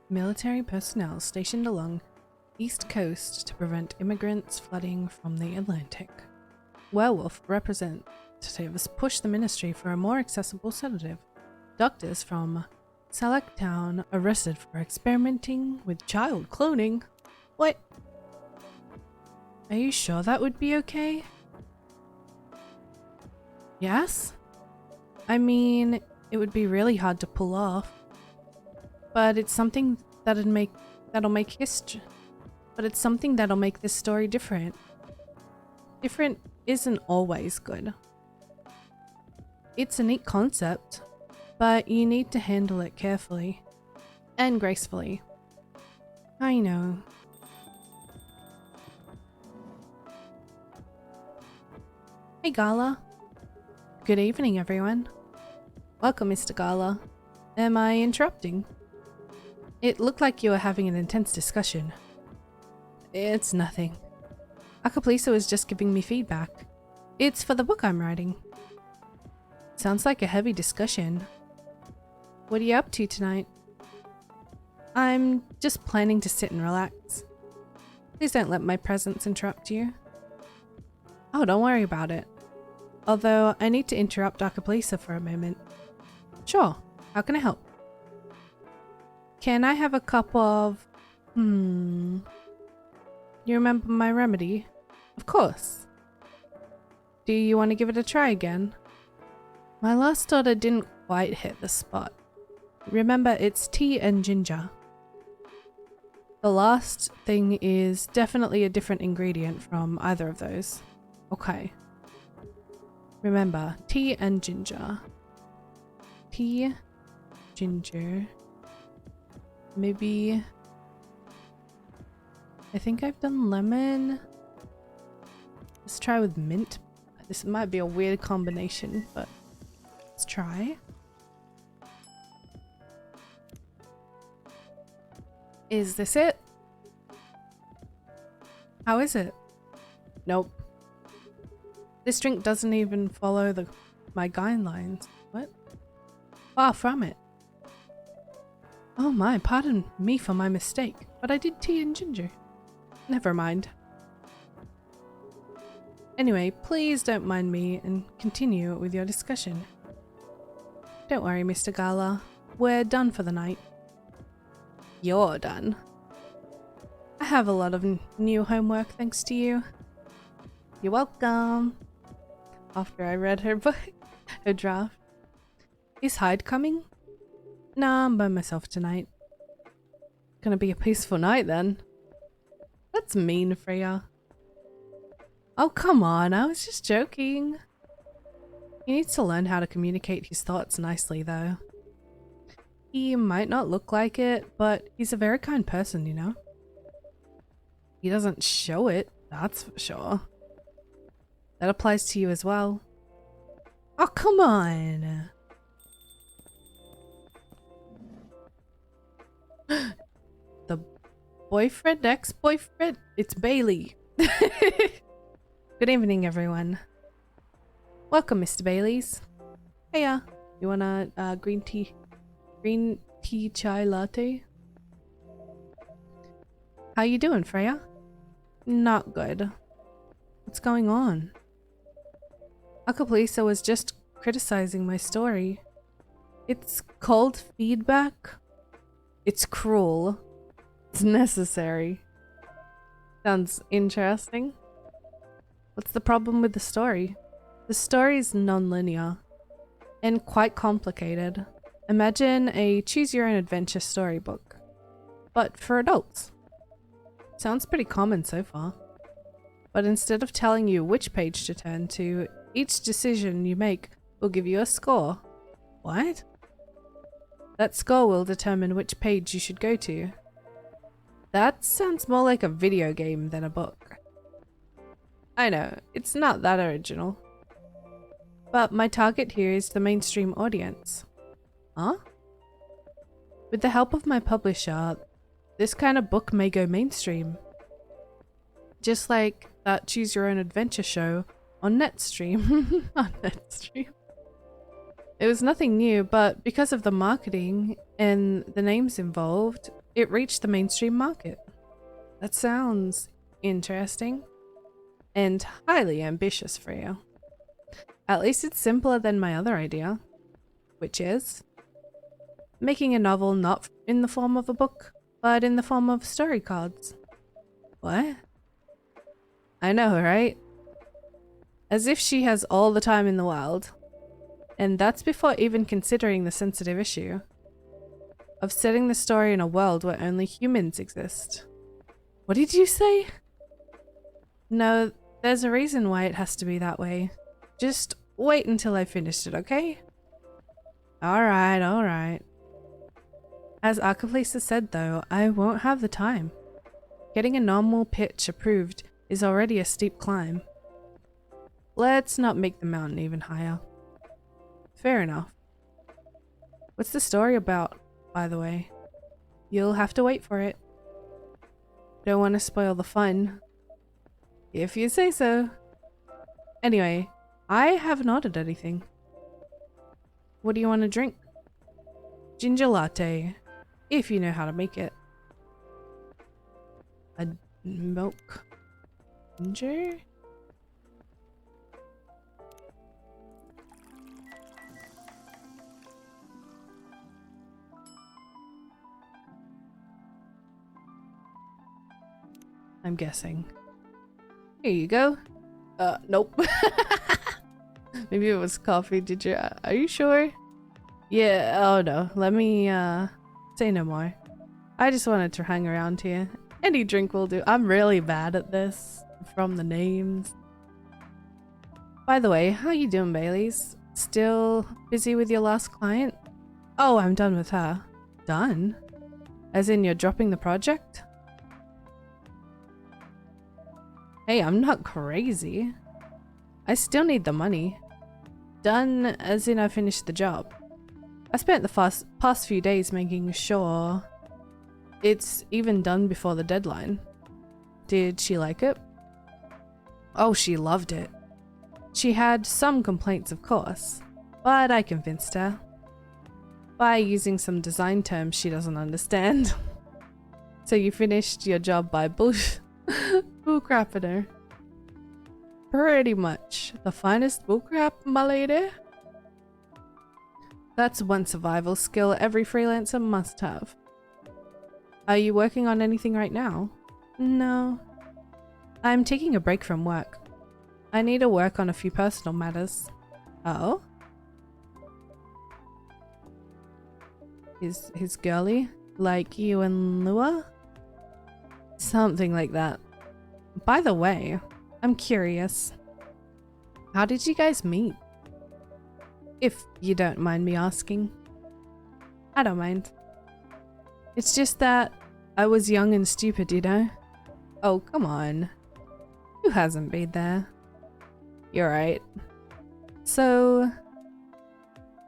military personnel stationed along East Coast to prevent immigrants flooding from the Atlantic. Werewolf representatives push the ministry for a more accessible sedative. Doctors from Town arrested for experimenting with child cloning. What? Are you sure that would be okay? Yes? I mean, it would be really hard to pull off. But it's something that'll make history. But it's something that'll make this story different. Different isn't always good. It's a neat concept, but you need to handle it carefully and gracefully. I know. Hey Gala. Good evening, everyone. Welcome, Mr. Gala. Am I interrupting? It looked like you were having an intense discussion. It's nothing. Akaplisa was just giving me feedback. It's for the book I'm writing. Sounds like a heavy discussion. What are you up to tonight? I'm just planning to sit and relax. Please don't let my presence interrupt you. Oh, don't worry about it. Although I need to interrupt Akaplisa for a moment. Sure, how can I help? Can I have a cup of... You remember my remedy? Of course. Do you want to give it a try again? My last order didn't quite hit the spot. Remember, it's tea and ginger. The last thing is definitely a different ingredient from either of those. Okay. Remember, tea and ginger. Tea, ginger. Maybe... I think I've done lemon. Let's try with mint. This might be a weird combination, but let's try. Is this it? How is it? Nope. This drink doesn't even follow my guidelines. What? Far from it. Oh my, pardon me for my mistake, but I did tea and ginger. Never mind. Anyway, please don't mind me and continue with your discussion. Don't worry, Mr. Gala. We're done for the night. You're done. I have a lot of new homework thanks to you. You're welcome. After I read her book, her draft. Is Hyde coming? Nah, I'm by myself tonight. Gonna be a peaceful night then. That's mean, Freya. Oh, come on, I was just joking. He needs to learn how to communicate his thoughts nicely, though. He might not look like it, but he's a very kind person, you know? He doesn't show it, that's for sure. That applies to you as well. Oh, come on! The boyfriend, ex-boyfriend? It's Bailey. Good evening, everyone. Welcome, Mr. Bailey's. Heya. You want a green tea chai latte? How you doing, Freya? Not good. What's going on? Akaplisa was just criticizing my story. It's called feedback. It's cruel. It's necessary. Sounds interesting. What's the problem with the story? The story is non-linear and quite complicated. Imagine a choose-your-own-adventure storybook, but for adults. Sounds pretty common so far. But instead of telling you which page to turn to, each decision you make will give you a score. What? That score will determine which page you should go to. That sounds more like a video game than a book. I know, it's not that original. But my target here is the mainstream audience. Huh? With the help of my publisher, this kind of book may go mainstream. Just like that Choose Your Own Adventure show on Netstream. On Netstream. It was nothing new, but because of the marketing and the names involved, it reached the mainstream market. That sounds interesting and highly ambitious for you. At least it's simpler than my other idea, which is making a novel not in the form of a book, but in the form of story cards. What? I know, right? As if she has all the time in the world. And that's before even considering the sensitive issue of setting the story in a world where only humans exist. What did you say? No, there's a reason why it has to be that way. Just wait until I finished it, okay? Alright, alright. As Archiplice has said though, I won't have the time. Getting a normal pitch approved is already a steep climb. Let's not make the mountain even higher. Fair enough. What's the story about, by the way? You'll have to wait for it. Don't want to spoil the fun. If you say so. Anyway, I haven't ordered anything. What do you want to drink? Ginger latte, if you know how to make it. A milk ginger? I'm guessing. Here you go. Nope. Maybe it was coffee. Did you? Are you sure? Yeah, oh no. Let me, say no more. I just wanted to hang around here. Any drink will do. I'm really bad at this. From the names. By the way, how you doing, Baileys? Still busy with your last client? Oh, I'm done with her. Done? As in you're dropping the project? Hey, I'm not crazy. I still need the money. Done as in I finished the job. I spent the past few days making sure it's even done before the deadline. Did she like it? Oh, she loved it. She had some complaints, of course, but I convinced her. By using some design terms she doesn't understand. So you finished your job by bullcrapping her. Pretty much. The finest bullcrap, my lady. That's one survival skill every freelancer must have. Are you working on anything right now? No. I'm taking a break from work. I need to work on a few personal matters. Oh? His girly? Like you and Lua? Something like that. By the way, I'm curious. How did you guys meet? If you don't mind me asking. I don't mind. It's just that I was young and stupid, you know? Oh, come on. Who hasn't been there? You're right. So,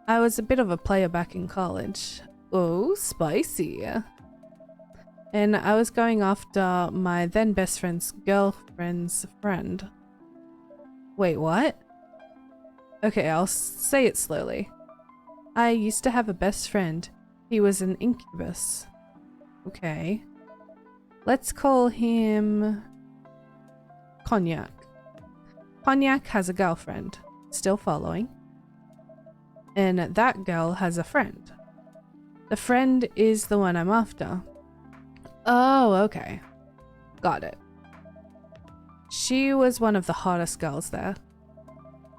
I was a bit of a player back in college. Oh, spicy. And I was going after my then best friend's girlfriend's friend. Wait, what? Okay, I'll say it slowly. I used to have a best friend. He was an incubus. Okay. Let's call him Cognac. Cognac has a girlfriend. Still following. And that girl has a friend. The friend is the one I'm after. Oh, okay. Got it. She was one of the hottest girls there.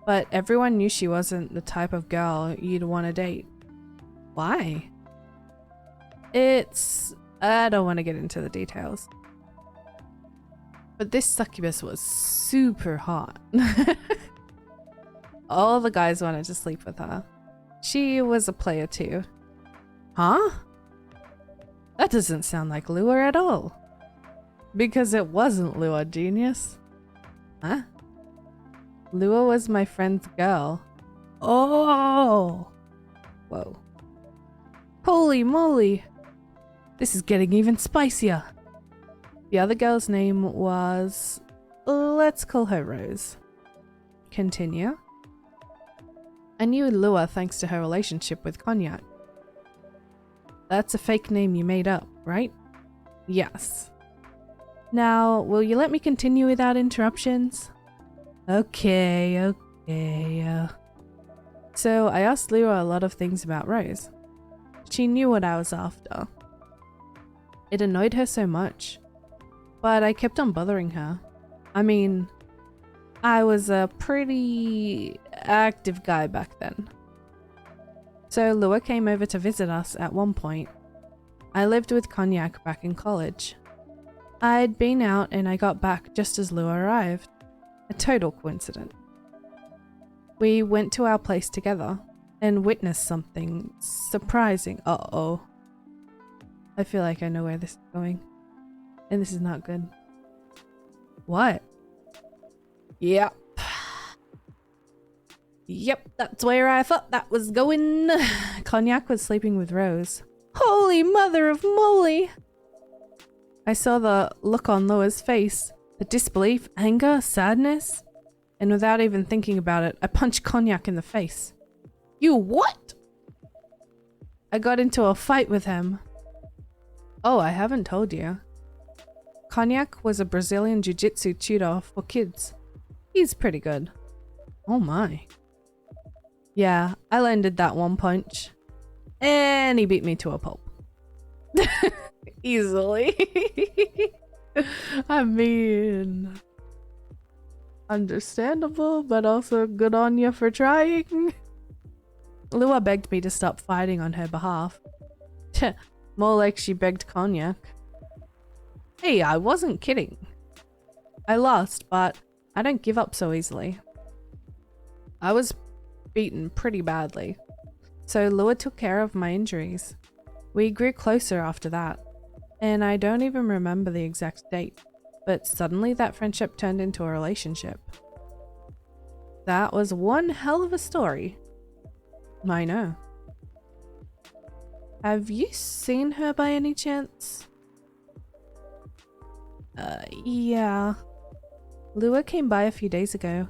But everyone knew she wasn't the type of girl you'd want to date. Why? I don't want to get into the details. But this succubus was super hot. All the guys wanted to sleep with her. She was a player too. Huh? That doesn't sound like Lua at all. Because it wasn't Lua, genius. Huh? Lua was my friend's girl. Oh! Whoa. Holy moly! This is getting even spicier. The other girl's name was... let's call her Rose. Continue. I knew Lua thanks to her relationship with Cognac. That's a fake name you made up, right? Yes. Now, will you let me continue without interruptions? Okay. So I asked Lua a lot of things about Rose. She knew what I was after. It annoyed her so much, but I kept on bothering her. I mean, I was a pretty active guy back then. So Lua came over to visit us at one point. I lived with Cognac back in college. I'd been out and I got back just as Lua arrived. A total coincidence. We went to our place together and witnessed something surprising. Uh-oh. I feel like I know where this is going. And this is not good. What? Yep. Yep, that's where I thought that was going. Cognac was sleeping with Rose. Holy mother of moly! I saw the look on Lua's face. The disbelief, anger, sadness. And without even thinking about it, I punched Cognac in the face. You what? I got into a fight with him. Oh, I haven't told you. Cognac was a Brazilian jiu-jitsu tutor for kids. He's pretty good. Oh my. Yeah, I landed that one punch. And he beat me to a pulp. Easily. I mean, understandable, but also good on you for trying. Lua begged me to stop fighting on her behalf. More like she begged Cognac. Hey, I wasn't kidding. I lost, but I don't give up so easily. I was beaten pretty badly, so Lua took care of my injuries. We grew closer after that, and I don't even remember the exact date, but suddenly that friendship turned into a relationship. That was one hell of a story. I know. Have you seen her by any chance? Yeah. Lua came by a few days ago.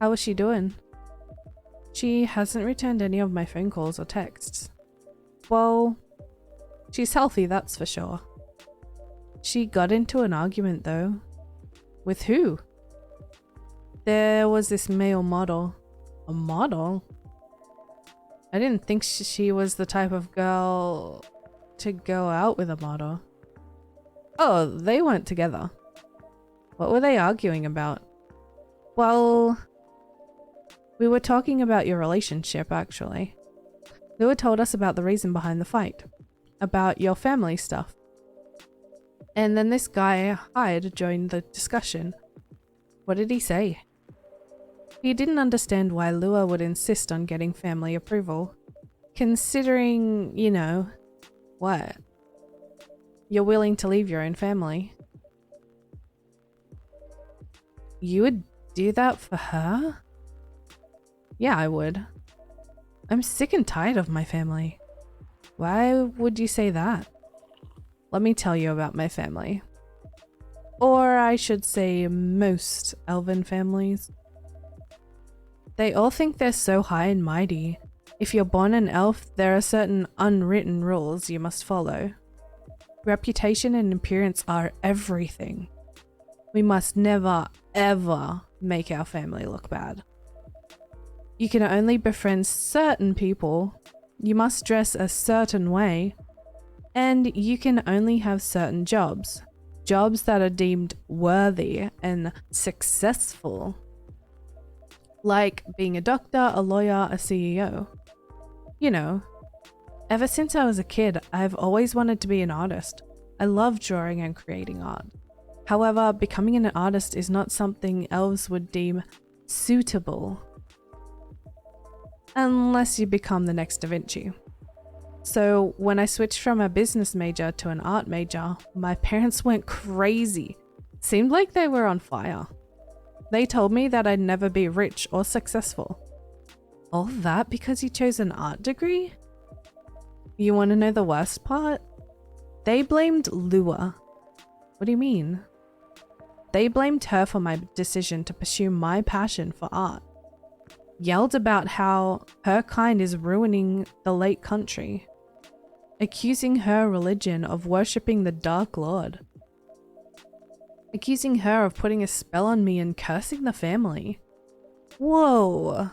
How was she doing? She hasn't returned any of my phone calls or texts. Well, she's healthy, that's for sure. She got into an argument though. With who? There was this male model. A model? I didn't think she was the type of girl to go out with a model. Oh, they weren't together. What were they arguing about? Well, we were talking about your relationship, actually. Lua told us about the reason behind the fight. About your family stuff. And then this guy, Hyde, joined the discussion. What did he say? He didn't understand why Lua would insist on getting family approval. Considering, you know, what? You're willing to leave your own family. You would do that for her? Yeah, I would. I'm sick and tired of my family. Why would you say that? Let me tell you about my family. Or I should say most elven families. They all think they're so high and mighty. If you're born an elf, there are certain unwritten rules you must follow. Reputation and appearance are everything. We must never, ever make our family look bad. You can only befriend certain people, you must dress a certain way, and you can only have certain jobs. Jobs that are deemed worthy and successful. Like being a doctor, a lawyer, a CEO. You know, ever since I was a kid, I've always wanted to be an artist. I love drawing and creating art. However, becoming an artist is not something elves would deem suitable. Unless you become the next Da Vinci. So when I switched from a business major to an art major, my parents went crazy. Seemed like they were on fire. They told me that I'd never be rich or successful. All that because you chose an art degree? You want to know the worst part? They blamed Lua. What do you mean? They blamed her for my decision to pursue my passion for art. Yelled about how her kind is ruining the lake country. accusing her religion of worshipping the Dark Lord, accusing her of putting a spell on me and cursing the family. Whoa.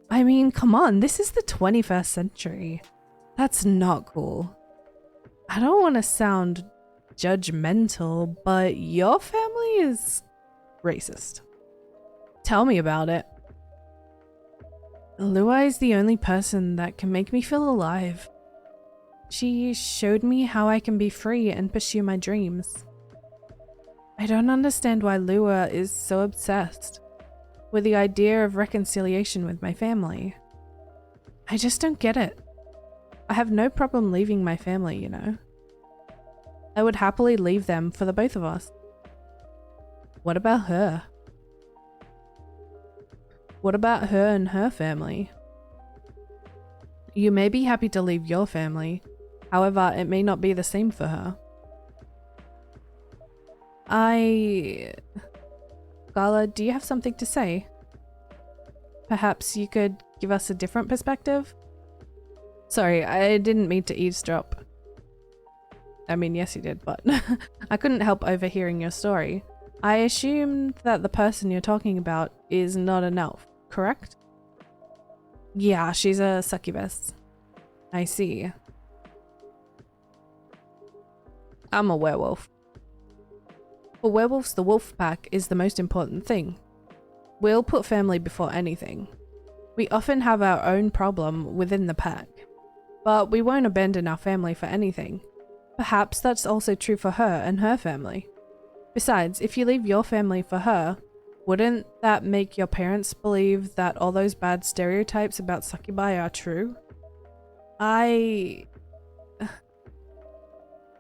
I mean, come on, this is the 21st century. That's not cool. I don't want to sound judgmental, but your family is racist. Tell me about it. Lua is the only person that can make me feel alive. She showed me how I can be free and pursue my dreams. I don't understand why Lua is so obsessed with the idea of reconciliation with my family. I just don't get it. I have no problem leaving my family, you know. I would happily leave them for the both of us. What about her? What about her and her family? You may be happy to leave your family, however, it may not be the same for her. Gala, do you have something to say? Perhaps you could give us a different perspective? Sorry, I didn't mean to eavesdrop. I mean, yes you did, but I couldn't help overhearing your story. I assumed that the person you're talking about is not an elf, correct? Yeah, she's a succubus. I see. I'm a werewolf. For werewolves, the wolf pack is the most important thing. We'll put family before anything. We often have our own problem within the pack, but we won't abandon our family for anything. Perhaps that's also true for her and her family. Besides, if you leave your family for her, wouldn't that make your parents believe that all those bad stereotypes about succubi are true? I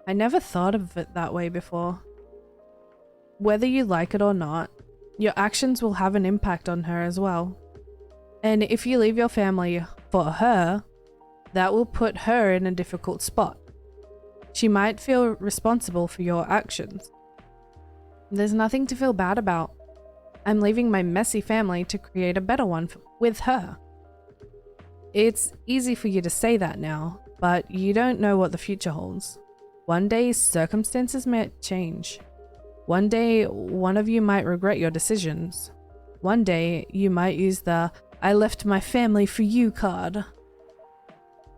never thought of it that way before. Whether you like it or not, your actions will have an impact on her as well. And if you leave your family for her, that will put her in a difficult spot. She might feel responsible for your actions. There's nothing to feel bad about. I'm leaving my messy family to create a better one with her. It's easy for you to say that now, but you don't know what the future holds. One day, circumstances might change. One day, one of you might regret your decisions. One day, you might use the "I left my family for you" card.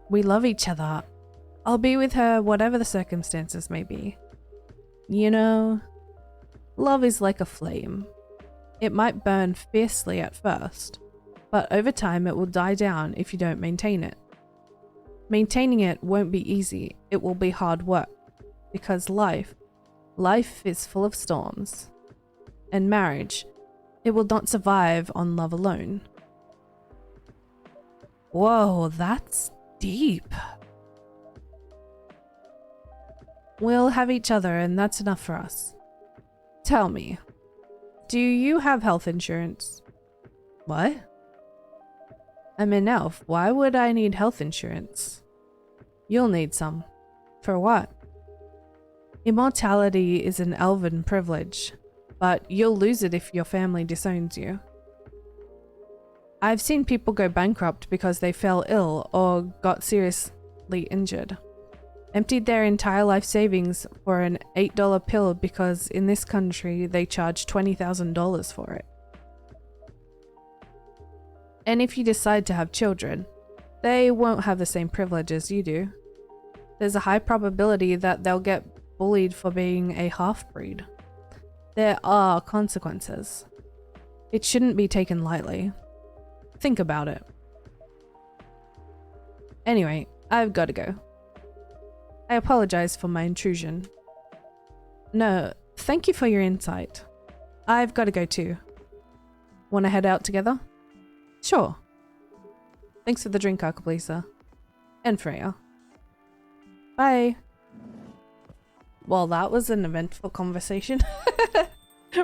We love each other. I'll be with her whatever the circumstances may be. You know, love is like a flame. It might burn fiercely at first, but over time it will die down if you don't maintain it. Maintaining it won't be easy, it will be hard work, because life is full of storms. And marriage, it will not survive on love alone. Whoa, that's deep. We'll have each other and that's enough for us. Tell me, do you have health insurance? What? I'm an elf. Why would I need health insurance? You'll need some. For what? Immortality is an elven privilege, but you'll lose it if your family disowns you. I've seen people go bankrupt because they fell ill or got seriously injured. Emptied their entire life savings for an $8 pill because in this country they charge $20,000 for it. And if you decide to have children, they won't have the same privilege as you do. There's a high probability that they'll get bullied for being a half-breed. There are consequences. It shouldn't be taken lightly. Think about it. Anyway, I've got to go. I apologize for my intrusion. No, thank you for your insight. I've got to go too. Want to head out together? Sure. Thanks for the drink, Arcablisa. And Freya. Bye. Well, that was an eventful conversation.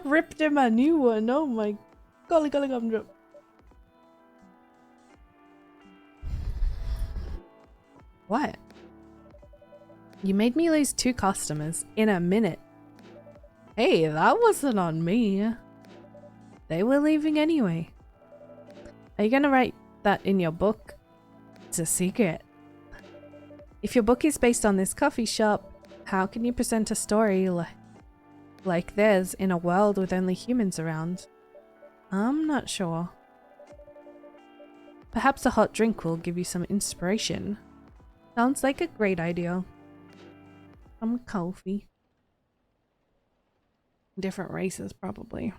Ripped him a new one. Oh my golly gumdrop. What? You made me lose 2 customers in a minute. Hey, that wasn't on me. They were leaving anyway. Are you gonna write that in your book? It's a secret. If your book is based on this coffee shop, how can you present a story like theirs in a world with only humans around? I'm not sure. Perhaps a hot drink will give you some inspiration. Sounds like a great idea. Some coffee. Different races, probably.